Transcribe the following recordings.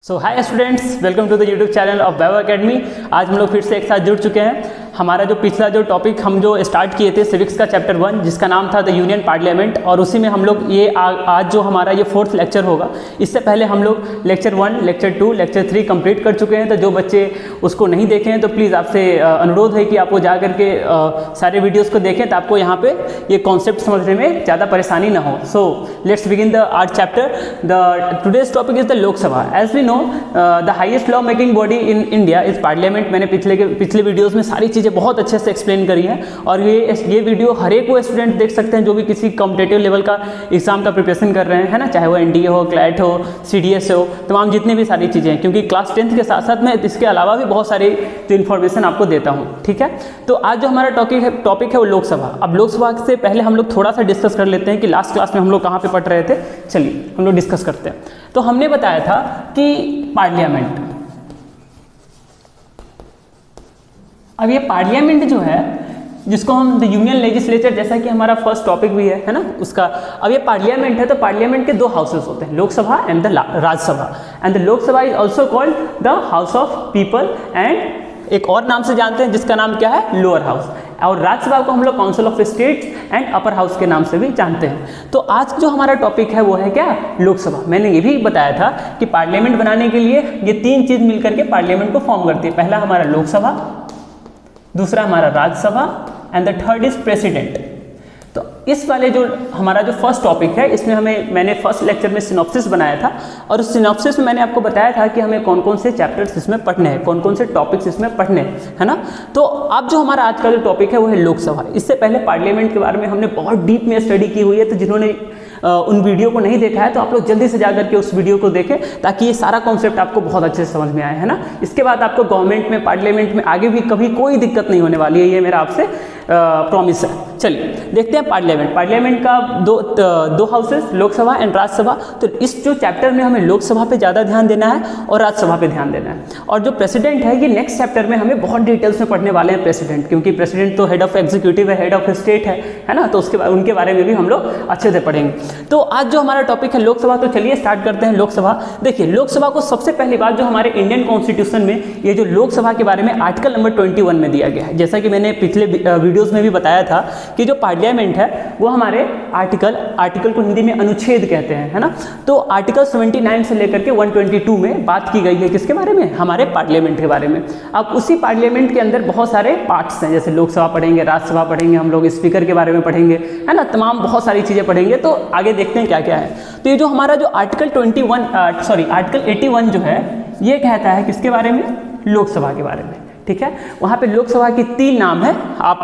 So hi students, welcome to the YouTube channel of Vaibhav academy. आज हम लोग फिर से एक साथ जुड़ चुके हैं। हमारा जो पिछला जो टॉपिक हम जो स्टार्ट किए थे सिविक्स का चैप्टर 1, जिसका नाम था द यूनियन पार्लियामेंट, और उसी में हम लोग ये आज जो हमारा ये 4th लेक्चर होगा। इससे पहले हम लोग लेक्चर 1, लेक्चर 2, लेक्चर 3 कंप्लीट कर चुके हैं। तो जो बच्चे उसको नहीं देखे हैं तो प्लीज़ आपसे अनुरोध है कि आप वो जा करके सारे वीडियोज़ को देखें, तो आपको यहाँ पे ये कॉन्सेप्ट समझने में ज़्यादा परेशानी ना हो। So let's begin the art chapter. The today's topic is the Lok Sabha. As we know the highest law making body in India is parliament. मैंने पिछले वीडियोज़ में सारी चीज़ें बहुत अच्छे से एक्सप्लेन करी है, और ये वीडियो हर एक वो स्टूडेंट देख सकते हैं जो भी किसी कॉम्पिटेटिव लेवल का एग्जाम का प्रिपरेशन कर रहे हैं, है ना, चाहे वो एनडीए हो, क्लैट हो, सीडीएस हो, तमाम जितनी भी सारी चीज़ें हैं। क्योंकि क्लास 10th के साथ साथ मैं इसके अलावा भी बहुत सारी इन्फॉर्मेशन आपको देता हूँ, ठीक है। तो आज जो हमारा टॉपिक है वो लोकसभा। अब लोकसभा से पहले हम लोग थोड़ा सा डिस्कस कर लेते हैं कि लास्ट क्लास में हम लोग कहाँ पे पढ़ रहे थे। चलिए हम लोग डिस्कस करते हैं। तो हमने बताया था कि पार्लियामेंट, अब ये पार्लियामेंट जो है जिसको हम द यूनियन लेजिस्लेचर, जैसा कि हमारा फर्स्ट टॉपिक भी है ना उसका। अब ये पार्लियामेंट है तो पार्लियामेंट के दो हाउसेस होते हैं, Lok Sabha and the Rajya Sabha. And the Lok Sabha is also called the house of people, and एक और नाम से जानते हैं जिसका नाम क्या है, लोअर हाउस। और राज्यसभा को हम लोग council of states and upper house के नाम से भी जानते हैं। तो आज जो हमारा टॉपिक है वो है क्या, लोकसभा। मैंने ये भी बताया था कि पार्लियामेंट बनाने के लिए ये तीन चीज मिलकर के पार्लियामेंट को फॉर्म करती है। पहला हमारा लोकसभा, दूसरा हमारा Rajya Sabha, and the third is president. तो इस वाले जो हमारा जो फर्स्ट टॉपिक है, इसमें मैंने फर्स्ट लेक्चर में सिनॉप्सिस बनाया था, और उस सिनॉप्सिस में मैंने आपको बताया था कि हमें कौन कौन से चैप्टर्स इसमें पढ़ने हैं, कौन कौन से टॉपिक्स इसमें पढ़ने हैं, है ना। तो अब जो हमारा आज का जो टॉपिक है वो है लोकसभा। इससे पहले पार्लियामेंट के बारे में हमने बहुत डीप में स्टडी की हुई है। तो जिन्होंने उन वीडियो को नहीं देखा है तो आप लोग जल्दी से जाकर के उस वीडियो को देखें, ताकि ये सारा कॉन्सेप्ट आपको बहुत अच्छे से समझ में आए, है ना। इसके बाद आपको गवर्नमेंट में, पार्लियामेंट में आगे भी कभी कोई दिक्कत नहीं होने वाली है, ये मेरा आपसे प्रॉमिस है। चलिए देखते हैं पार्लियामेंट का दो हाउसेस, लोकसभा एंड राज्यसभा। तो इस जो चैप्टर में हमें लोकसभा पे ज़्यादा ध्यान देना है और राज्यसभा पे ध्यान देना है। और जो प्रेसिडेंट है, ये नेक्स्ट चैप्टर में हमें बहुत डिटेल्स में पढ़ने वाले हैं प्रेसिडेंट, क्योंकि प्रेसिडेंट तो हेड ऑफ एग्जीक्यूटिव है, हेड ऑफ स्टेट है ना। तो उनके बारे में भी हम लोग अच्छे से पढ़ेंगे। तो आज जो हमारा टॉपिक है लोकसभा, तो चलिए स्टार्ट करते हैं लोकसभा। देखिए लोकसभा को सबसे पहली बात जो हमारे इंडियन कॉन्स्टिट्यूशन में ये जो लोकसभा के बारे में आर्टिकल नंबर 21 में दिया गया है। जैसा कि मैंने पिछले वीडियोज़ में भी बताया था कि जो पार्लियामेंट है वो हमारे आर्टिकल को हिंदी में अनुच्छेद कहते हैं, है ना। तो आर्टिकल 79 से लेकर के 122 में बात की गई है किसके बारे में, हमारे पार्लियामेंट के बारे में। अब उसी पार्लियामेंट के अंदर बहुत सारे पार्ट्स हैं, जैसे लोकसभा पढ़ेंगे, राज्यसभा पढ़ेंगे, हम लोग स्पीकर के बारे में पढ़ेंगे, है ना, तमाम बहुत सारी चीज़ें पढ़ेंगे। तो आगे देखते हैं क्या क्या है। तो ये जो हमारा जो आर्टिकल 81 जो है, ये कहता है किसके बारे में, लोकसभा के बारे में, ठीक है। वहाँ पे लोकसभा की 3 नाम है। आप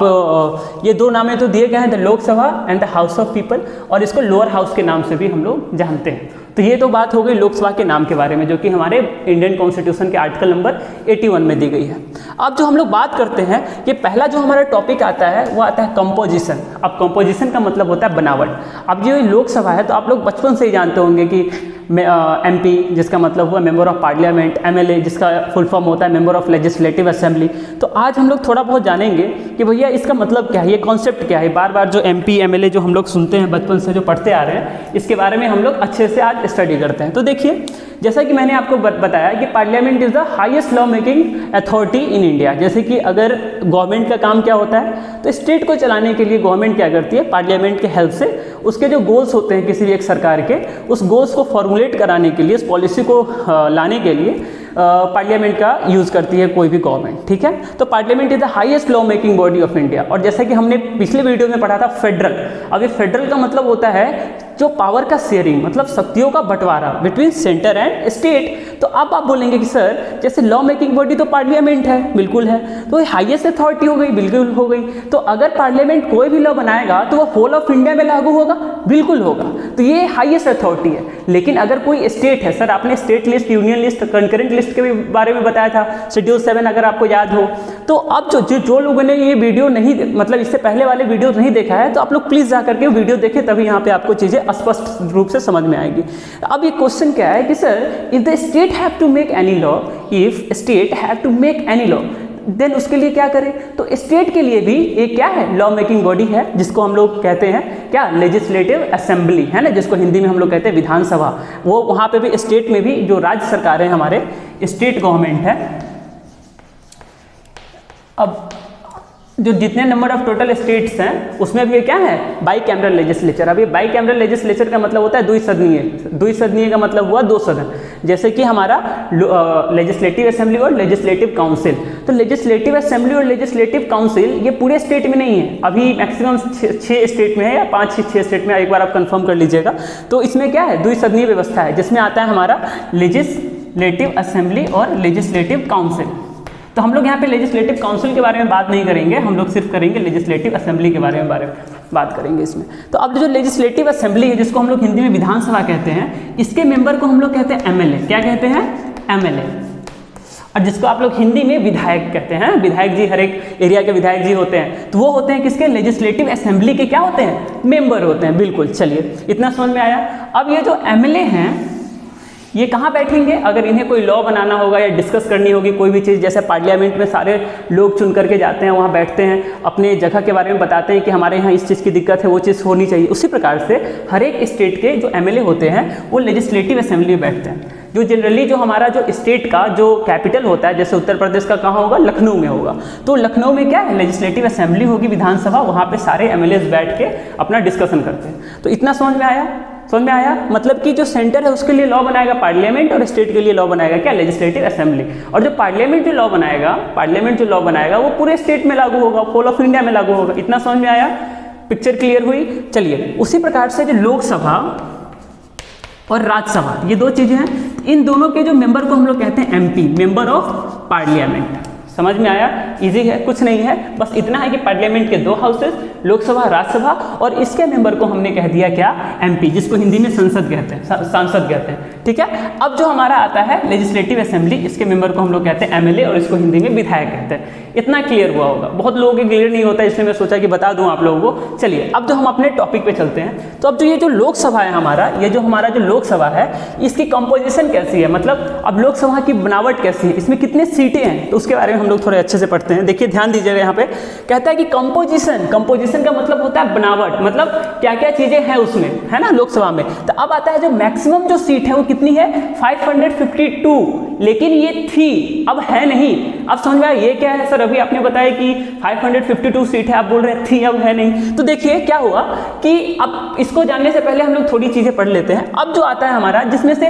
ये 2 नामें तो दिए गए हैं, the Lok Sabha and the house of people, और इसको लोअर हाउस के नाम से भी हम लोग जानते हैं। तो ये तो बात हो गई लोकसभा के नाम के बारे में, जो कि हमारे इंडियन कॉन्स्टिट्यूशन के आर्टिकल नंबर 81 में दी गई है। अब जो हम लोग बात करते हैं, ये पहला जो हमारा टॉपिक आता है वो आता है कंपोजिशन। अब कंपोजिशन का मतलब होता है बनावट। अब जो लोकसभा है तो आप लोग बचपन से ही जानते होंगे कि MP जिसका मतलब हुआ मेंबर ऑफ पार्लियामेंट, MLA जिसका फुल फॉर्म होता है मेंबर ऑफ लेजिस्लेटिव असेंबली। तो आज हम लोग थोड़ा बहुत जानेंगे कि भैया इसका मतलब क्या है, ये कॉन्सेप्ट क्या है। बार बार जो MP MLA जो हम लोग सुनते हैं बचपन से, जो पढ़ते आ रहे हैं, इसके बारे में हम लोग अच्छे से आज स्टडी करते हैं। तो देखिए जैसा कि मैंने आपको बताया कि parliament is the highest law making authority in India. जैसे कि अगर गवर्नमेंट का काम क्या होता है, तो स्टेट को चलाने के लिए गवर्नमेंट क्या करती है, पार्लियामेंट के हेल्प से उसके जो गोल्स होते हैं किसी भी एक सरकार के, उस गोल्स को फॉर्मुलेट कराने के लिए, उस पॉलिसी को लाने के लिए पार्लियामेंट का यूज़ करती है कोई भी गवर्नमेंट, ठीक है। तो parliament is the highest law making body of India. और जैसा कि हमने पिछले वीडियो में पढ़ा था फेडरल। अब ये फेडरल का मतलब होता है जो पावर का शेयरिंग, मतलब शक्तियों का बंटवारा बिटवीन सेंटर एंड स्टेट। तो अब आप बोलेंगे कि सर जैसे लॉ मेकिंग बॉडी तो पार्लियामेंट है, बिल्कुल है, तो ये हाईएस्ट अथॉरिटी हो गई, बिल्कुल हो गई। तो अगर पार्लियामेंट कोई भी लॉ बनाएगा तो वो होल ऑफ इंडिया में लागू होगा, बिल्कुल होगा। तो ये हाईएस्ट अथॉरिटी है। लेकिन अगर कोई स्टेट है, सर आपने state list, union list, concurrent list के बारे में बताया था, शेड्यूल 7 अगर आपको याद हो। तो अब जो लोगों ने ये वीडियो नहीं, मतलब इससे पहले वाले वीडियो नहीं देखा है, तो आप लोग प्लीज़ जा करके वीडियो देखें, तभी यहाँ पे आपको चीज़ें स्पष्ट रूप से समझ में आएगी। अब ये क्वेश्चन क्या है कि sir if the state have to make any law, if state have to make any law, then उसके लिए क्या करें, तो स्टेट के लिए भी एक क्या है, लॉ मेकिंग बॉडी है, जिसको हम लोग कहते हैं क्या, लेजिस्लेटिव असेंबली, है ना, जिसको हिंदी में हम लोग कहते हैं विधानसभा। वो वहाँ पे भी स्टेट में भी जो राज्य सरकार है हमारे, स्टेट गवर्नमेंट है। अब जो जितने नंबर ऑफ टोटल स्टेट्स हैं उसमें भी क्या है, बाई कैमरल लेजिस्लेचर। अभी बाई कैमरल लेजिस्लेचर का मतलब होता है द्विसदनीय, द्विसदनीय का मतलब हुआ दो सदन, जैसे कि हमारा लेजिस्लेटिव असेंबली और लेजिस्लेटिव काउंसिल। तो लेजिस्लेटिव असेंबली और लेजिस्लेटिव काउंसिल ये पूरे स्टेट में नहीं है, अभी मैक्सिमम 6 स्टेट में है या 5-6 स्टेट में, एक बार आप कंफर्म कर लीजिएगा। तो इसमें क्या है, द्विसदनीय व्यवस्था है, जिसमें आता है हमारा लेजिस्लेटिव असेंबली और लेजिस्लेटिव काउंसिल। तो हम लोग यहाँ पे लेजिस्लेटिव काउंसिल के बारे में बात नहीं करेंगे, हम लोग सिर्फ करेंगे लेजिस्लेटिव असेंबली के बारे में बात करेंगे इसमें। तो अब जो लेजिस्लेटिव असेंबली है, जिसको हम लोग हिंदी में विधानसभा कहते हैं, इसके मेंबर को हम लोग कहते हैं एमएलए। क्या कहते हैं, एमएलए। और जिसको आप लोग हिंदी में विधायक कहते हैं, विधायक जी हर एक एरिया के विधायक जी होते हैं, तो वो होते हैं किसके, लेजिस्लेटिव असेंबली के क्या होते हैं, मेंबर होते हैं। बिल्कुल, चलिए इतना समझ में आया। अब ये जो एमएलए हैं ये कहाँ बैठेंगे, अगर इन्हें कोई लॉ बनाना होगा या डिस्कस करनी होगी कोई भी चीज़, जैसे पार्लियामेंट में सारे लोग चुन करके जाते हैं, वहाँ बैठते हैं, अपने जगह के बारे में बताते हैं कि हमारे यहाँ इस चीज़ की दिक्कत है, वो चीज़ होनी चाहिए। उसी प्रकार से हर एक स्टेट के जो एमएलए होते हैं वो लेजिस्लेटिव असेंबली में बैठते हैं। जो जनरली जो हमारा जो स्टेट का जो कैपिटल होता है, जैसे उत्तर प्रदेश का कहाँ होगा, लखनऊ में होगा, तो लखनऊ में क्या है, लेजिस्लेटिव असेंबली होगी, विधानसभा, वहाँ पे सारे एमएलए बैठ के अपना डिस्कशन करते हैं। तो इतना समझ में आया, समझ में आया। मतलब कि जो सेंटर है उसके लिए लॉ बनाएगा पार्लियामेंट, और स्टेट के लिए लॉ बनाएगा क्या, लेजिस्लेटिव असेंबली। और जो पार्लियामेंट जो लॉ बनाएगा, पार्लियामेंट जो लॉ बनाएगा वो पूरे स्टेट में लागू होगा, होल ऑफ इंडिया में लागू होगा। इतना समझ में आया, पिक्चर क्लियर हुई। चलिए, उसी प्रकार से जो लोकसभा और राज्यसभा, ये दो चीजें हैं, इन दोनों के जो मेंबर को हम लोग कहते हैं एमपी, मेंबर ऑफ पार्लियामेंट। समझ में आया, इजी है, कुछ नहीं है, बस इतना है कि पार्लियामेंट के 2 हाउसेस, लोकसभा, राज्यसभा, और इसके मेंबर को हमने कह दिया क्या, एमपी, जिसको हिंदी में संसद कहते हैं, सांसद कहते हैं। ठीक है। अब जो हमारा आता है लेजिस्लेटिव असेंबली, इसके मेंबर को हम लोग कहते हैं एमएलए, और इसको हिंदी में विधायक कहते हैं। इतना क्लियर हुआ होगा, बहुत लोगों के क्लियर नहीं होता, इसलिए मैं सोचा कि बता दूं आप लोगों को। चलिए, अब जो हम अपने टॉपिक पे चलते हैं, तो अब जो ये जो लोकसभा है हमारा, ये जो हमारा जो लोकसभा है, इसकी कंपोजिशन कैसी है, मतलब अब लोकसभा की बनावट कैसी है, इसमें कितने सीटें हैं, तो उसके बारे में हम लोग थोड़े अच्छे से पढ़ते हैं। देखिए, ध्यान दीजिएगा, यहाँ पे कहता है कि कंपोजिशन, कंपोजिशन का मतलब होता है बनावट, मतलब क्या क्या चीजें हैं उसमें, है ना, लोकसभा में। तो अब आता है जो मैक्सिमम जो सीट है वो कितनी है, 552, लेकिन ये थी, अब है नहीं। अब समझ में आया ये क्या है सर, अभी आपने बताया कि 552 सीट है, आप बोल रहे हैं थी, अब है नहीं। तो देखिए क्या हुआ कि अब इसको जानने से पहले हम लोग थोड़ी चीजें पढ़ लेते हैं। अब जो आता है हमारा, जिसमें से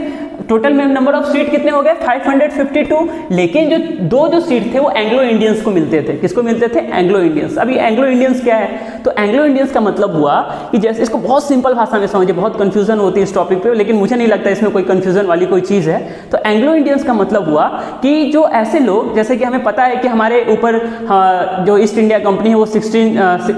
टोटल में नंबर ऑफ सीट कितने हो गए, 552, लेकिन जो दो सीट थे वो एंग्लो इंडियंस को मिलते थे। किसको मिलते थे, एंग्लो इंडियंस। अभी एंग्लो इंडियंस क्या है, तो एंग्लो इंडियंस का मतलब हुआ कि जैसे, इसको बहुत सिंपल भाषा में समझिए, बहुत कंफ्यूजन होती है इस टॉपिक पे, लेकिन मुझे नहीं लगता इसमें कोई कंफ्यूजन वाली कोई चीज़ है। तो एंग्लो इंडियंस का मतलब हुआ कि जो ऐसे लोग, जैसे कि हमें पता है कि हमारे ऊपर जो ईस्ट इंडिया कंपनी है वो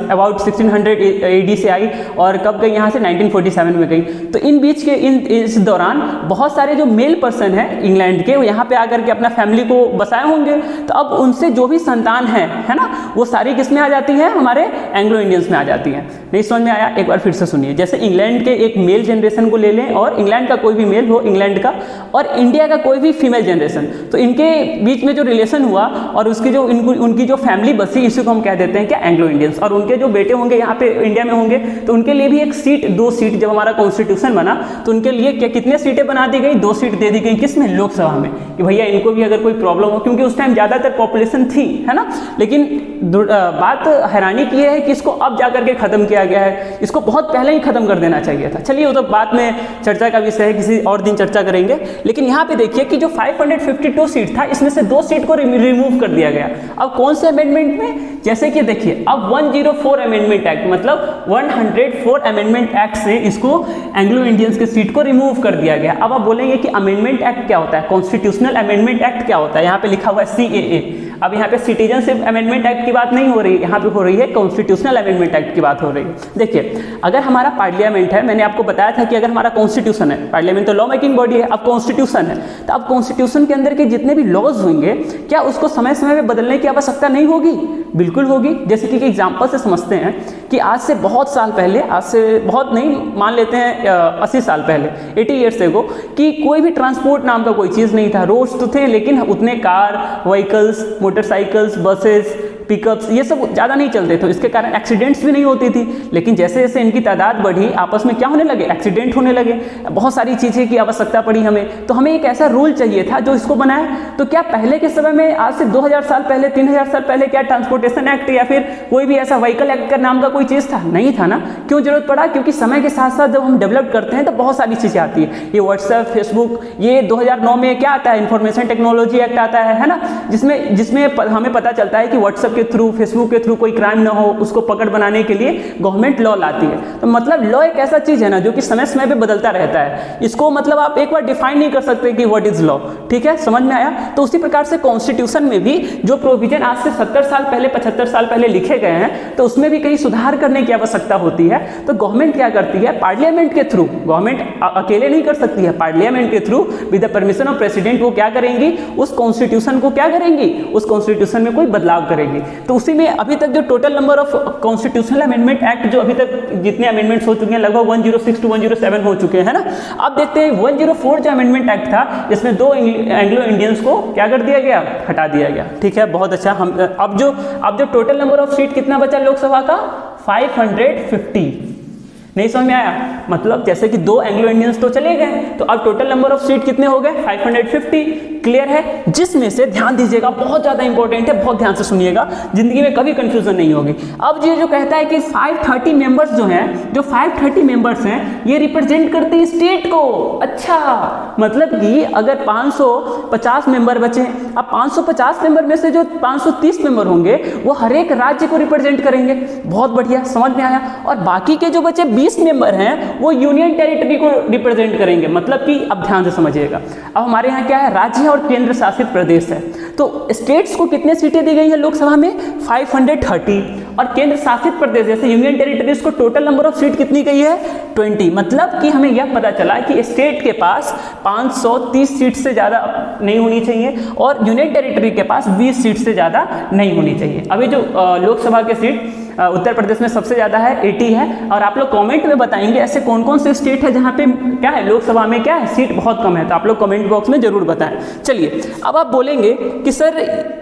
अबाउट 1600 AD से आई, और कब गई यहाँ से, 1947 में गई। तो इन बीच के इस दौरान बहुत सारे जो मेल पर्सन है इंग्लैंड के, वो यहाँ पे आकर के अपना फैमिली को बसाए होंगे। तो अब उनसे जो भी संतान है ना, वो सारी किस में आ जाती है, हमारे एंग्लो इंडियंस में आ जाती है। नहीं समझ में आया, एक बार फिर से सुनिए। जैसे इंग्लैंड के एक मेल जनरेशन को ले लें, और इंग्लैंड का कोई भी मेल हो इंग्लैंड का, और इंडिया का कोई भी फीमेल जनरेशन, तो इनके बीच में जो रिलेशन हुआ और उसकी जो उनकी जो फैमिली बसी, इसी को हम कह देते हैं क्या, एंग्लो इंडियंस। और उनके जो बेटे होंगे यहाँ पे इंडिया में होंगे, तो उनके लिए भी एक सीट, 2 सीट, जब हमारा कॉन्स्टिट्यूशन बना तो उनके लिए क्या, कितने सीटें बना दी गई, 2 सीट दे दी गई, किसमें, लोकसभा में, कि भैया इनको भी अगर कोई प्रॉब्लम हो, क्योंकि उस टाइम ज़्यादातर पॉपुलेशन थी, है ना। लेकिन बात हैरानी की है कि इसको अब जाकर के खत्म किया गया है, इसको बहुत पहले ही खत्म कर देना चाहिए था। चलिए, वो तो बाद में चर्चा का विषय है, किसी और दिन चर्चा करेंगे। लेकिन यहाँ पे देखिए कि जो 552 सीट था, इसमें से 2 सीट को रिमूव कर दिया गया। अब कौन से अमेंडमेंट में, जैसे कि देखिए, अब 104 अमेंडमेंट एक्ट, मतलब 104 अमेंडमेंट एक्ट से इसको एंग्लो इंडियंस के सीट को रिमूव कर दिया गया। अब आप बोलेंगे कि अमेंडमेंट एक्ट क्या होता है, कॉन्स्टिट्यूशनल अमेंडमेंट एक्ट क्या होता है, यहाँ पे लिखा हुआ है CAA। अब यहाँ पे सिटीजनशिप अमेंडमेंट एक्ट की बात नहीं हो रही, यहाँ पे हो रही है कॉन्स्टिट्यूशनल अमेंडमेंट एक्ट की बात हो रही है। देखिए, अगर हमारा पार्लियामेंट है, मैंने आपको बताया था कि अगर हमारा कॉन्स्टिट्यूशन है, पार्लियामेंट तो लॉ मेकिंग बॉडी है, अब कॉन्स्टिट्यूशन है, तो अब कॉन्स्टिट्यूशन के अंदर के जितने भी लॉज होंगे, क्या उसको समय समय में बदलने की आवश्यकता नहीं होगी, बिल्कुल होगी। जैसे कि एग्जाम्पल से समझते हैं कि आज से बहुत साल पहले, आज से बहुत नहीं, मान लेते हैं 80 साल पहले, 80 ईयर्स एगो, कि कोई भी ट्रांसपोर्ट नाम का कोई चीज़ नहीं था, रोड्स तो थे लेकिन उतने car, vehicles, motorcycles, buses, pickups, ये सब ज़्यादा नहीं चलते थे, इसके कारण एक्सीडेंट्स भी नहीं होती थी। लेकिन जैसे जैसे इनकी तादाद बढ़ी, आपस में क्या होने लगे, एक्सीडेंट होने लगे, बहुत सारी चीज़ें की आवश्यकता पड़ी हमें। तो हमें एक ऐसा रूल चाहिए था जो इसको बनाए। तो क्या पहले के समय में, आज से 2000 साल पहले, 3000 साल पहले, क्या ट्रांसपोर्टेशन एक्ट या फिर कोई भी ऐसा व्हीकल एक्ट का नाम का कोई चीज़ था? नहीं था ना। क्यों जरूरत पड़ा? क्योंकि समय के साथ साथ जब हम डेवलप करते हैं तो बहुत सारी चीज़ें आती है। ये व्हाट्सएप, फेसबुक, ये 2009 में क्या आता है, इंफॉर्मेशन टेक्नोलॉजी एक्ट आता है ना, जिसमें हमें पता चलता है कि व्हाट्सएप के थ्रू, फेसबुक के थ्रू कोई क्राइम ना हो, उसको पकड़ बनाने के लिए गवर्नमेंट लॉ लाती है। तो मतलब लॉ एक ऐसा चीज़ है ना जो कि समय समय पे बदलता रहता है। इसको मतलब आप एक बार डिफाइन नहीं कर सकते कि व्हाट इज लॉ। ठीक है, समझ में आया? तो उसी प्रकार से कॉन्स्टिट्यूशन में भी जो प्रोविजन आज से 70 साल पहले, 75 साल पहले लिखे गए हैं, तो उसमें भी कहीं सुधार करने की आवश्यकता होती है। तो गवर्नमेंट क्या करती है, पार्लियामेंट के थ्रू, गवर्नमेंट अकेले नहीं कर सकती है, पार्लियामेंट के through with the permission of president वो क्या करेंगी, उस कॉन्स्टिट्यूशन को क्या करेंगी, उस कॉन्स्टिट्यूशन में कोई बदलाव करेंगी। तो उसी में अभी तक जो total number of constitutional amendment act जो अभी तक जितने अमेंडमेंट्स हो चुके हैं, लगभग 106 टू 107 हो चुके हैं ना। अब देखते हैं 104 जो अमेंडमेंट एक्ट था, जिसमें 2 एंग्लो इंडियंस को क्या कर दिया गया, हटा दिया गया। ठीक है, बहुत अच्छा। हम अब जो टोटल नंबर ऑफ सीट कितना बचा लोकसभा का, 550। नहीं समझ में आया? मतलब जैसे कि 2 एंग्लो इंडियंस तो चले गए, तो अब टोटल नंबर ऑफ सीट कितने हो गए, 550। क्लियर है? जिसमें से ध्यान दीजिएगा, बहुत ज्यादा इंपॉर्टेंट है, बहुत ध्यान से सुनिएगा, जिंदगी में कभी कंफ्यूजन नहीं होगी। अब ये जो कहता है कि 530 मेंबर्स जो हैं, जो 530 मेंबर्स हैं, ये रिप्रेजेंट करते हैं स्टेट को। अच्छा, मतलब कि अगर 550 मेंबर बचे, अब 550 मेंबर में से जो 530 मेंबर होंगे वो हर एक राज्य को रिप्रेजेंट करेंगे। बहुत बढ़िया, समझ में आया? और बाकी के जो बचे 20 मेंबर हैं वो यूनियन टेरिटरी को रिप्रेजेंट करेंगे। मतलब कि अब ध्यान से समझिएगा, अब हमारे यहाँ क्या है, राज्य और केंद्र शासित प्रदेश है। तो स्टेट्स को कितने सीटें दी गई हैं लोकसभा में, 530, और केंद्र शासित प्रदेश जैसे यूनियन टेरिटरीज को टोटल नंबर ऑफ सीट कितनी गई है, 20। मतलब कि हमें यह पता चला कि स्टेट के पास 530 सीट से ज़्यादा नहीं होनी चाहिए और यूनियन टेरिटरी के पास 20 सीट से ज़्यादा नहीं होनी चाहिए। अभी जो लोकसभा के सीट उत्तर प्रदेश में सबसे ज़्यादा है, 80 है। और आप लोग कमेंट में बताएंगे ऐसे कौन कौन से स्टेट है जहाँ पे क्या है, लोकसभा में क्या है, सीट बहुत कम है। तो आप लोग कमेंट बॉक्स में जरूर बताएं। चलिए, अब आप बोलेंगे कि सर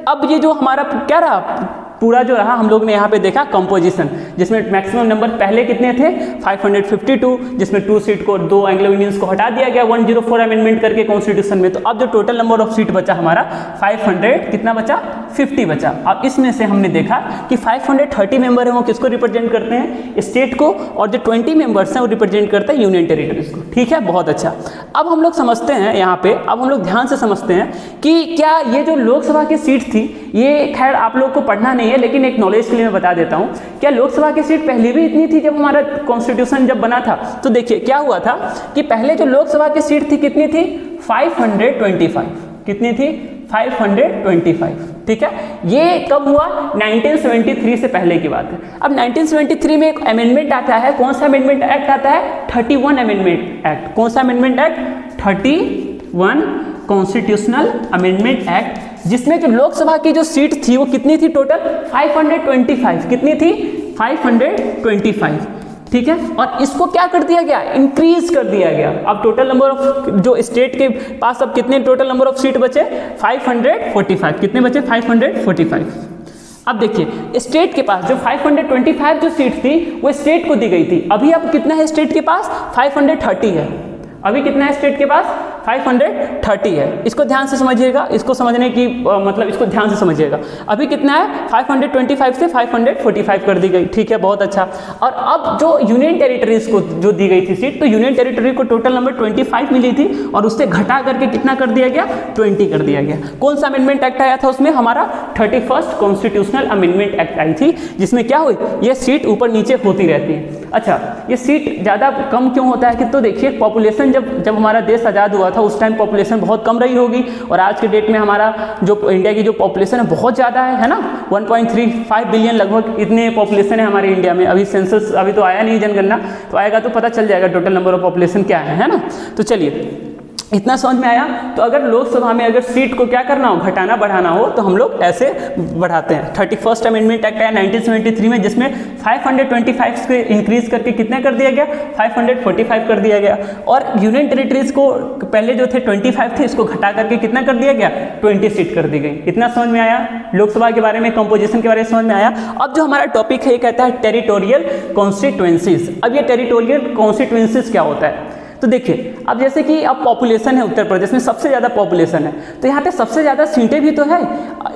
अब ये जो हमारा क्या रहा, पूरा जो रहा हम लोग ने यहाँ पे देखा कंपोजिशन, जिसमें मैक्सिमम नंबर पहले कितने थे, 552, जिसमें 2 सीट को 2 एंग्लो इंडियंस को हटा दिया गया 104 अमेंडमेंट करके कॉन्स्टिट्यूशन में। तो अब जो टोटल नंबर ऑफ सीट बचा हमारा 500 कितना बचा, 50 बचा। अब इसमें से हमने देखा कि 530 मेंबर है वो किसको रिप्रेजेंट करते हैं, स्टेट को, और जो 20 मेंबर्स हैं वो रिप्रेजेंट करते हैं यूनियन टेरिटरीज को। ठीक है, बहुत अच्छा। अब हम लोग समझते हैं यहाँ पे, अब हम लोग ध्यान से समझते हैं कि क्या ये जो लोकसभा की सीट थी, ये खैर आप लोग को पढ़ना नहीं है, लेकिन एक नॉलेज के लिए मैं बता देता हूँ। क्या लोकसभा की सीट पहले भी इतनी थी जब हमारा कॉन्स्टिट्यूशन जब बना था? तो देखिए क्या हुआ था कि पहले जो लोकसभा की सीट थी कितनी थी, 525। कितनी थी, 525। ठीक है, ये कब हुआ, 1973 से पहले की बात है। अब 1973 में एक अमेंडमेंट आता है, कौन सा अमेंडमेंट एक्ट आता है, 31 अमेंडमेंट एक्ट। कौन सा amendment act, 31 constitutional amendment act, जिसमें जो लोकसभा की जो सीट थी वो कितनी थी, टोटल 525। कितनी थी, 525। ठीक है, और इसको क्या कर दिया गया, इंक्रीज कर दिया गया। अब टोटल नंबर ऑफ जो स्टेट के पास अब कितने टोटल नंबर ऑफ सीट बचे, 545। कितने बचे, 545। अब देखिए स्टेट के पास जो 525 जो सीट थी वो स्टेट को दी गई थी। अभी अब कितना है स्टेट के पास, 530 है। अभी कितना है स्टेट के पास, 530 है। इसको ध्यान से समझिएगा, इसको समझने की मतलब इसको ध्यान से समझिएगा। अभी कितना है, 525 से 545 कर दी गई। ठीक है, बहुत अच्छा। और अब जो यूनियन टेरिटरीज को जो दी गई थी सीट, तो यूनियन टेरिटरी को टोटल नंबर 25 मिली थी और उससे घटा करके कितना कर दिया गया, 20 कर दिया गया। कौन सा अमेंडमेंट एक्ट आया था उसमें, हमारा 31 कॉन्स्टिट्यूशनल अमेंडमेंट एक्ट आई थी, जिसमें क्या हुई, ये सीट ऊपर नीचे होती रहती है। अच्छा, ये सीट ज़्यादा कम क्यों होता है कि, तो देखिए पॉपुलेशन जब हमारा देश आज़ाद हुआ था उस टाइम पॉपुलेशन बहुत कम रही होगी, और आज के डेट में हमारा जो इंडिया की जो पॉपुलेशन है बहुत ज़्यादा है ना, 1.35 बिलियन लगभग इतने पॉपुलेशन है हमारे इंडिया में। अभी सेंसस अभी तो आया नहीं जनगणना, तो आएगा तो पता चल जाएगा टोटल नंबर ऑफ पॉपुलेशन क्या है ना। तो चलिए इतना समझ में आया। तो अगर लोकसभा में अगर सीट को क्या करना हो, घटाना बढ़ाना हो, तो हम लोग ऐसे बढ़ाते हैं। 31st अमेंडमेंट एक्ट आया 1973 में, जिसमें 525 से इंक्रीज करके कितने कर दिया गया, 545 कर दिया गया। और यूनियन टेरिटरीज को पहले जो थे 25 थे, इसको घटा करके कितना कर दिया गया, 20 सीट कर दी गई। इतना समझ में आया लोकसभा के बारे में, कंपोजिशन के बारे में समझ में आया। अब जो हमारा टॉपिक है ये कहता है टेरिटोरियल कॉन्स्टिट्यूएंसीज। अब ये टेरिटोरियल कॉन्स्टिट्यूएंसीज क्या होता है, तो देखिए अब जैसे कि अब पॉपुलेशन है, उत्तर प्रदेश में सबसे ज़्यादा पॉपुलेशन है, तो यहाँ पे सबसे ज़्यादा सीटें भी तो है,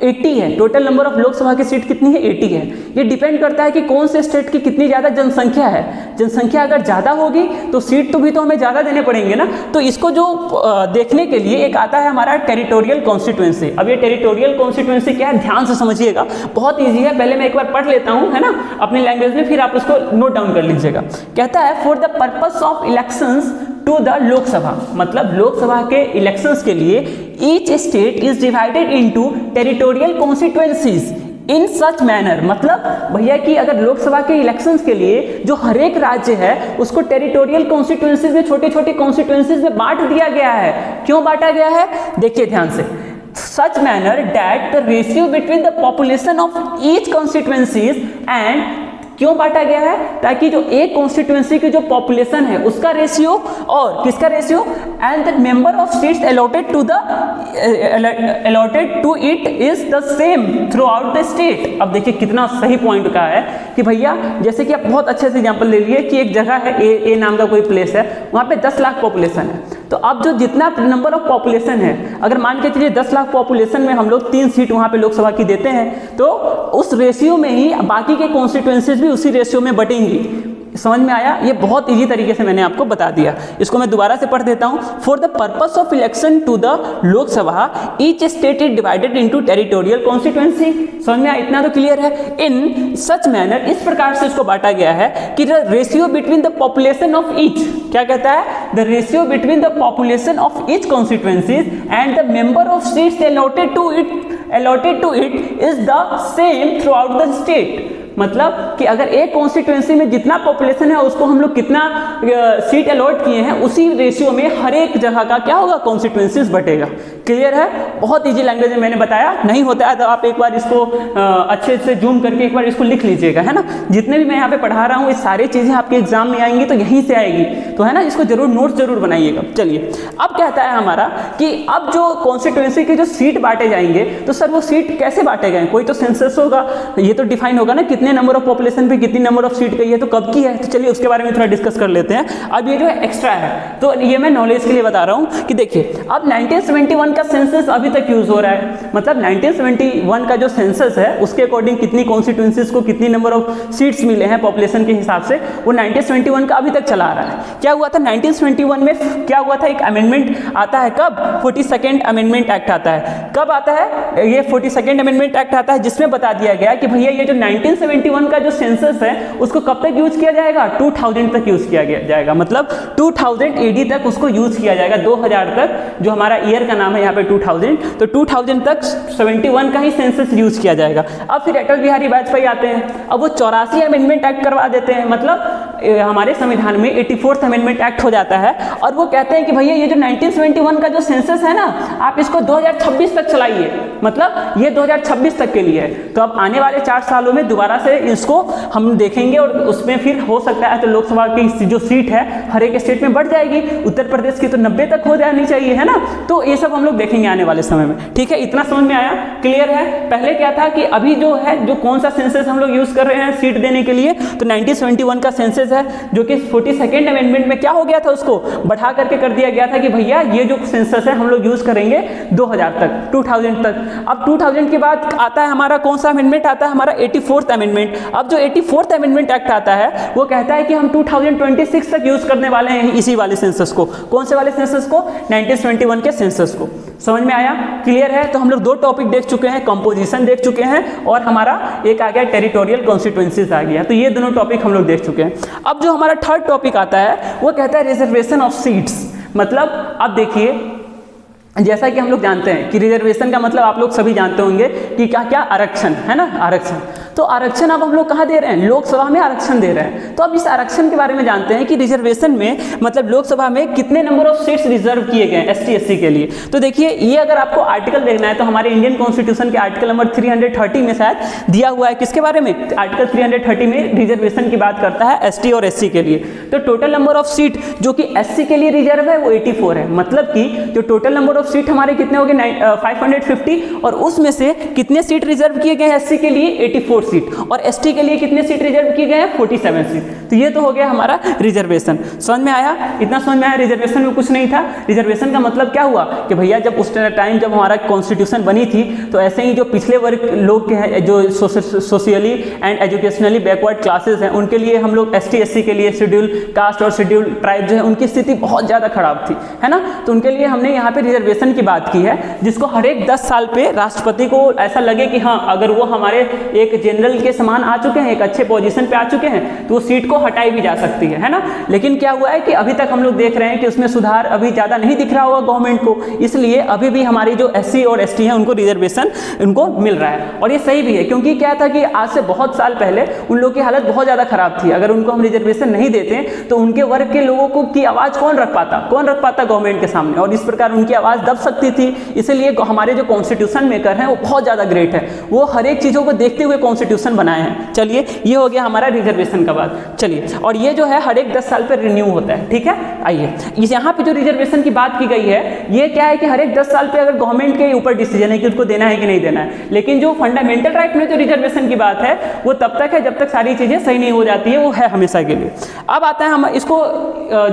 80 है। टोटल नंबर ऑफ लोकसभा की सीट कितनी है, 80 है। ये डिपेंड करता है कि कौन से स्टेट की कितनी ज़्यादा जनसंख्या है। जनसंख्या अगर ज़्यादा होगी तो सीट तो भी तो हमें ज़्यादा देने पड़ेंगे ना। तो इसको जो देखने के लिए एक आता है हमारा टेरिटोरियल कॉन्स्टिट्यूएंसी। अब ये टेरिटोरियल कॉन्स्टिट्यूएंसी क्या है, ध्यान से समझिएगा, बहुत ईजी है। पहले मैं एक बार पढ़ लेता हूँ, है ना, अपनी लैंग्वेज में, फिर आप उसको नोट डाउन कर लीजिएगा। कहता है for the purpose of elections to the Lok Sabha, मतलब लोकसभा के इलेक्शंस के लिए each state is divided into territorial constituencies in such manner, मतलब भैया कि अगर लोकसभा के इलेक्शंस के लिए जो हर एक राज्य है उसको टेरिटोरियल कॉन्स्टिट्यूएंसीज में, छोटे छोटे कॉन्स्टिट्यूएंसीज में बांट दिया गया है। क्यों बांटा गया है, देखिए ध्यान से, such manner that the ratio between the population of each constituencies and, क्यों बांटा गया है, ताकि जो एक कॉन्स्टिट्यूएंसी की जो पॉपुलेशन है उसका रेशियो और किसका ratio, and the member of seats allotted to it is the same throughout the state. अब देखिए कितना सही पॉइंट का है कि भैया जैसे कि आप बहुत अच्छे से एग्जांपल ले लिए कि एक जगह है ए नाम का कोई प्लेस है, वहाँ पे 10 लाख पॉपुलेशन है। तो अब जो जितना नंबर ऑफ पॉपुलेशन है, अगर मान के चलिए 10 लाख पॉपुलेशन में हम लोग 3 सीट वहाँ पे लोकसभा की देते हैं, तो उस रेशियो में ही बाकी के कॉन्स्टिट्यूएंसीज भी उसी रेशियो में बटेंगी। समझ में आया, ये बहुत इजी तरीके से मैंने आपको बता दिया। इसको मैं दोबारा से पढ़ देता हूँ। For the purpose of election to the Lok Sabha each state is divided into territorial constituency. समझ में आया, इतना तो क्लियर है। इन सच मैनर, इस प्रकार से इसको बांटा गया है कि the ratio between the population of each, क्या कहता है, the ratio between the population of each constituencies and the member of seats allotted to it is the same throughout the state. मतलब कि अगर एक कॉन्स्टिट्यूएंसी में जितना population है उसको हम लोग कितना सीट अलॉट किए हैं, उसी रेशियो में हर एक जगह का क्या होगा, कॉन्स्टिट्यूएंसीज बटेगा। क्लियर है, बहुत इजी लैंग्वेज में मैंने बताया। नहीं होता है तो आप एक बार इसको अच्छे से जूम करके एक बार इसको लिख लीजिएगा, है ना। जितने भी मैं यहाँ पे पढ़ा रहा हूँ ये सारी चीजें आपके एग्जाम में आएंगी तो यहीं से आएगी, तो है ना, इसको जरूर नोट जरूर बनाइएगा। चलिए अब कहता है हमारा कि अब जो कॉन्स्टिट्यूएंसी के जो सीट बांटे जाएंगे, तो सर वो सीट कैसे बांटे गए, कोई तो सेंसस होगा, ये तो डिफाइन होगा ना, कितने नंबर ऑफ पॉपुलेशन पे कितनी नंबर ऑफ सीट गई है, तो कब की है। तो चलिए उसके बारे में थोड़ा डिस्कस कर लेते हैं। अब ये जो है एक्स्ट्रा है, तो ये मैं नॉलेज के लिए बता रहा हूँ कि देखिए अब 1971 का सेंसस अभी तक यूज हो रहा है। मतलब 1971 का जो सेंसस है उसके अकॉर्डिंग कितनी कॉन्स्टिट्यूएंसीज को कितनी नंबर ऑफ सीट्स मिले हैं पॉपुलेशन के हिसाब से, वो 1971 का अभी तक चला आ रहा है। क्या हुआ था 1971 में, क्या हुआ था, एक अमेंडमेंट आता है, कब, 42nd अमेंडमेंट एक्ट आता है। कब आता है ये 42nd अमेंडमेंट एक्ट आता है, जिसमें बता दिया गया कि भैया ये जो 1971 का जो सेंसस है उसको कब तक यूज किया जाएगा, 2000 तक यूज किया जाएगा। मतलब 2000 AD तक उसको यूज किया जाएगा, 2000 तक, जो हमारा ईयर का नाम है यहाँ पे 2000, तो 2000 तक 71 का ही सेंसस यूज किया जाएगा। अब फिर अटल बिहारी वाजपेयी आते हैं, अब वो 84 अमेंडमेंट एक्ट करवा देते हैं। मतलब हमारे संविधान में 84th अमेंडमेंट एक्ट हो जाता है, और वो कहते हैं कि भैया ये जो 1971 का जो सेंसस है ना, आप इसको 2026 तक चलाइए, मतलब ये 2026 तक के लिए है। तो अब आने वाले 4 सालों में दोबारा से इसको हम देखेंगे, और उसमें फिर हो सकता है तो लोकसभा की जो सीट है हर एक स्टेट में बढ़ जाएगी। उत्तर प्रदेश की तो 90 तक हो जानी चाहिए, है ना। तो ये सब हम लोग देखेंगे आने वाले समय में, ठीक है। इतना समझ में आया, क्लियर है। पहले क्या था कि अभी जो है, जो कौन सा सेंसस हम लोग यूज कर रहे हैं सीट देने के लिए, तो 1971 का सेंसस है, जो कि 42nd अमेंडमेंट में क्या हो गया था, उसको बढ़ा करके कर दिया गया था कि भैया ये जो सेंसस है हम लोग यूज करेंगे 2000 तक, 2000 तक। अब 2000 के बाद आता है हमारा कौन सा अमेंडमेंट आता है, हमारा 84th अमेंडमेंट। अब जो 84th अमेंडमेंट एक्ट आता है वो कहता है कि हम 2026 तक यूज करने वाले हैं इसी वाले सेंसस को। कौन से वाले सेंसस को, 1971 के सेंसस को। समझ में आया, क्लियर है। तो हम लोग 2 टॉपिक देख चुके हैं, कंपोजिशन देख चुके हैं, और हमारा एक आ गया टेरिटोरियल कॉन्स्टिट्यूएंसीज आ गया। तो ये दोनों टॉपिक हम लोग देख चुके हैं। अब जो हमारा थर्ड टॉपिक आता है वो कहता है रिजर्वेशन ऑफ सीट्स। मतलब अब देखिए, जैसा कि हम लोग जानते हैं कि रिजर्वेशन का मतलब आप लोग सभी जानते होंगे कि क्या क्या, आरक्षण, है ना, आरक्षण। तो आरक्षण अब हम लोग कहाँ दे रहे हैं, लोकसभा में आरक्षण दे रहे हैं। तो अब इस आरक्षण के बारे में जानते हैं कि रिजर्वेशन में मतलब लोकसभा में कितने नंबर ऑफ सीट्स रिजर्व किए गए एसटी एससी के लिए। तो देखिए ये अगर आपको आर्टिकल देखना है तो हमारे इंडियन कॉन्स्टिट्यूशन के आर्टिकल नंबर 330 में शायद दिया हुआ है, किसके बारे में, आर्टिकल 330 में रिजर्वेशन की बात करता है एसटी और एससी के लिए। तो टोटल नंबर ऑफ सीट जो कि एससी के लिए रिजर्व है वो 84 है, मतलब कि जो टोटल नंबर ऑफ सीट हमारे कितने हो गए 550, और उसमें से कितने सीट रिजर्व किए गए एससी के लिए 84 सीट, और एसटी के लिए कितने सीट रिजर्व किए गए हैं 47 सीट। तो ये तो हो गया हमारा रिजर्वेशन। समझ में आया, इतना समझ में आया। रिजर्वेशन में कुछ नहीं था। रिजर्वेशन का मतलब क्या हुआ कि भैया जब उस टाइम जब हमारा कॉन्स्टिट्यूशन बनी थी तो ऐसे ही जो पिछले वर्ग लोग के हैं, जो socially and educationally backward classes हैं, उनके लिए हम लोग एसटी एससी के लिए शेड्यूल कास्ट और शेड्यूल ट्राइब जो है उनकी स्थिति बहुत ज़्यादा खराब थी, है ना। तो उनके लिए हमने यहाँ पे रिजर्वेशन की बात की है, जिसको हर एक 10 साल पे राष्ट्रपति को ऐसा लगे कि हाँ अगर वो हमारे एक जनरल के समान आ चुके हैं, एक अच्छे पोजीशन पे आ चुके हैं, तो वो सीट को हटाई भी जा सकती है ना। लेकिन क्या हुआ है कि अभी तक हम लोग देख रहे हैं कि उसमें सुधार अभी ज़्यादा नहीं दिख रहा होगा गवर्नमेंट को, इसलिए अभी भी हमारी जो एससी और एसटी हैं उनको रिजर्वेशन उनको मिल रहा है। और ये सही भी है, क्योंकि क्या था कि आज से बहुत साल पहले उन लोगों की हालत बहुत ज़्यादा खराब थी। अगर उनको हम रिजर्वेशन नहीं देते तो उनके वर्ग के लोगों को की आवाज़ कौन रख पाता गवर्नमेंट के सामने, और इस प्रकार उनकी आवाज़ दब सकती थी। इसलिए हमारे जो कॉन्स्टिट्यूशन मेकर हैं वो बहुत ज़्यादा ग्रेट है, वो हर एक चीज़ों को देखते हुए कॉन्स्टिट्यूशन बनाए हैं। चलिए ये हो गया हमारा रिजर्वेशन का बात। चलिए, और ये जो है हर एक 10 साल पर रिन्यू होता है, ठीक है। आइए यहाँ पे जो रिजर्वेशन की बात की गई है ये क्या है कि हर एक 10 साल पे अगर गवर्नमेंट के ऊपर डिसीजन है कि उसको देना है कि नहीं देना है। लेकिन जो फंडामेंटल राइट में जो रिजर्वेशन की बात है वो तब तक है जब तक सारी चीज़ें सही नहीं हो जाती है, वो है हमेशा के लिए। अब आता है हम इसको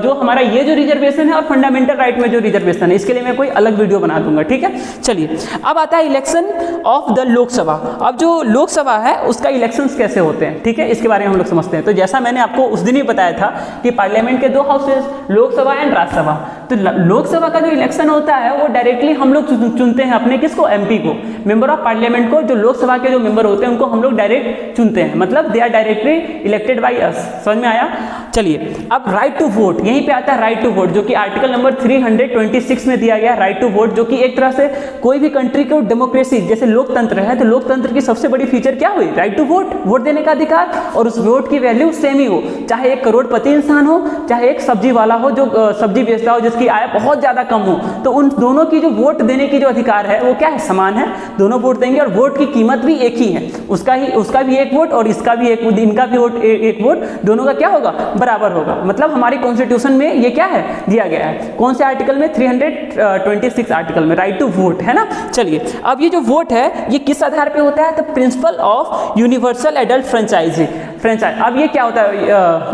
जो हमारा ये जो रिजर्वेशन है और फंडामेंटल राइट में जो रिजर्वेशन है, इसके लिए मैं कोई अलग वीडियो बना दूंगा, ठीक है। चलिए अब आता है इलेक्शन ऑफ द लोकसभा। अब जो लोकसभा है उसका इलेक्शंस कैसे होते हैं, ठीक है, इसके बारे में हम लोग समझते हैं। तो जैसा मैंने आपको उस दिन ही बताया था कि पार्लियामेंट के 2 हाउसेस, लोकसभा एंड राज्यसभा। तो लोकसभा का जो इलेक्शन होता है वो डायरेक्टली हम लोग चुनते हैं अपने किसको, एमपी को, मेंबर ऑफ पार्लियामेंट को। जो लोकसभा के जो मेंबर होते हैं उनको हम लोग डायरेक्ट चुनते हैं, मतलब they are directly elected by us. समझ में आया। चलिए अब राइट टू वोट, यहीं पे आता है राइट टू वोट, जो कि आर्टिकल नंबर 326 में दिया गया है। राइट टू वोट जो कि एक तरह से कोई भी कंट्री को डेमोक्रेसी जैसे लोकतंत्र है, तो लोकतंत्र की सबसे बड़ी फीचर क्या हुई, राइट टू वोट, वोट देने का अधिकार, और उस वोट की वैल्यू सेम ही हो, चाहे एक करोड़पति इंसान हो, चाहे एक सब्जी वाला हो जो सब्जी बेचता हो जिसकी आय बहुत ज्यादा कम हो, तो उन दोनों की जो वोट देने की जो अधिकार है वो क्या है, समान है, दोनों वोट देंगे। और वोट की कीमत भी एक ही है, उसका भी एक वोट और इसका भी इनका भी वोट एक वोट, दोनों का क्या होगा, बराबर होगा। मतलब हमारी कॉन्स्टिट्यूशन में ये क्या है, दिया गया है। कौन से आर्टिकल में, 326 आर्टिकल में, राइट टू वोट, है ना। चलिए अब ये जो वोट है ये किस आधार पे होता है, तो principle of universal adult franchise. अब ये क्या होता है,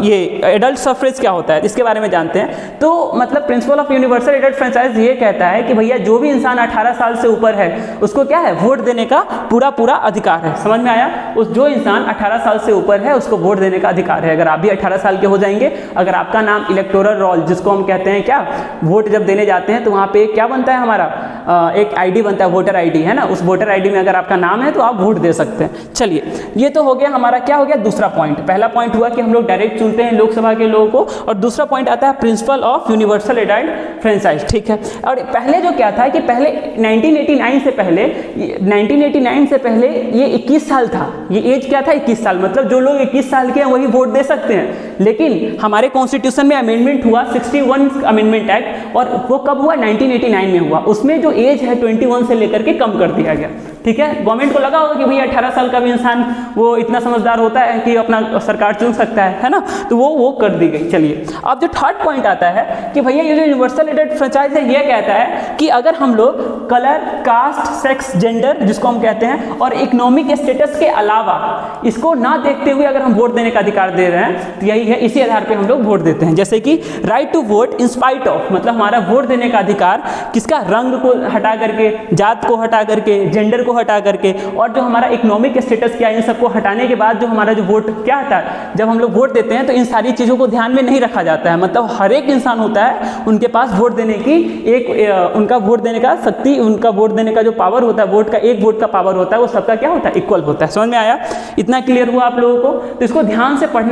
ये एडल्ट सफरेज क्या होता है, इसके बारे में जानते हैं। तो मतलब principal of universal adult franchise ये कहता है कि भैया जो भी इंसान 18 साल से ऊपर है उसको क्या है, वोट देने का पूरा अधिकार है। समझ में आया। उस जो इंसान 18 साल से ऊपर है उसको वोट देने का अधिकार है। अगर आप भी 18 साल के हो जाएंगे, अगर आपका नाम इलेक्टोरल रोल जिसको हम कहते हैं क्या, वोट जब देने जाते हैं तो वहाँ पे क्या बनता है हमारा, एक आईडी बनता है, वोटर आईडी, है ना। उस वोटर आईडी में अगर आपका नाम है तो आप वोट दे सकते हैं। चलिए ये तो हो गया हमारा, क्या हो गया, दूसरा पॉइंट। पहला पॉइंट हुआ कि हम लोग डायरेक्ट चुनते हैं लोकसभा के लोगों को, और दूसरा पॉइंट आता है principal of universal adult franchise, ठीक है। और पहले जो क्या था कि पहले 1989 से पहले ये 21 साल था, ये एज क्या था, 21 साल, मतलब जो लोग 21 साल के हैं वही वोट दे सकते हैं। लेकिन हमारे कॉन्स्टिट्यूशन में अमेंडमेंट हुआ 61 अमेंडमेंट एक्ट, और वो कब हुआ, 1989 में हुआ। उसमें जो एज है 21 से लेकर के कम कर दिया गया, ठीक है। गवर्नमेंट को लगा होगा कि भैया 18 साल का भी इंसान वो इतना समझदार होता है कि अपना सरकार चुन सकता है ना, तो वो कर दी गई। चलिए अब जो थर्ड पॉइंट आता है कि भैया ये जो यूनिवर्सल एडल्ट फ्रेंचाइज है ये कहता है कि अगर हम लोग कलर, कास्ट, सेक्स, जेंडर जिसको हम कहते हैं, और इकोनॉमिक स्टेटस के अलावा इसको ना देखते हुए अगर हम वोट देने का अधिकार दे रहे हैं तो यही है, इसी आधार पे हम लोग वोट देते हैं। जैसे कि right to vote in spite of, मतलब हमारा वोट देने का अधिकार किसका, रंग को हटा करके, जात को हटा करके, जेंडर को हटा करके, और जो हमारा इकोनॉमिक स्टेटस क्या है, इन सबको हटाने के बाद जो हमारा जो वोट क्या होता है, जब हम लोग वोट देते हैं तो इन सारी चीज़ों को ध्यान में नहीं रखा जाता है। मतलब हर एक इंसान होता है, उनके पास वोट देने की उनका वोट देने का शक्ति, उनका वोट देने का जो पावर होता है, वोट का एक वोट का पावर होता है, वो सबका क्या होता है, इक्वल होता है। समझ में आया, इतना क्लियर हुआ आप लोगों को। तो इसको ध्यान से पढ़ना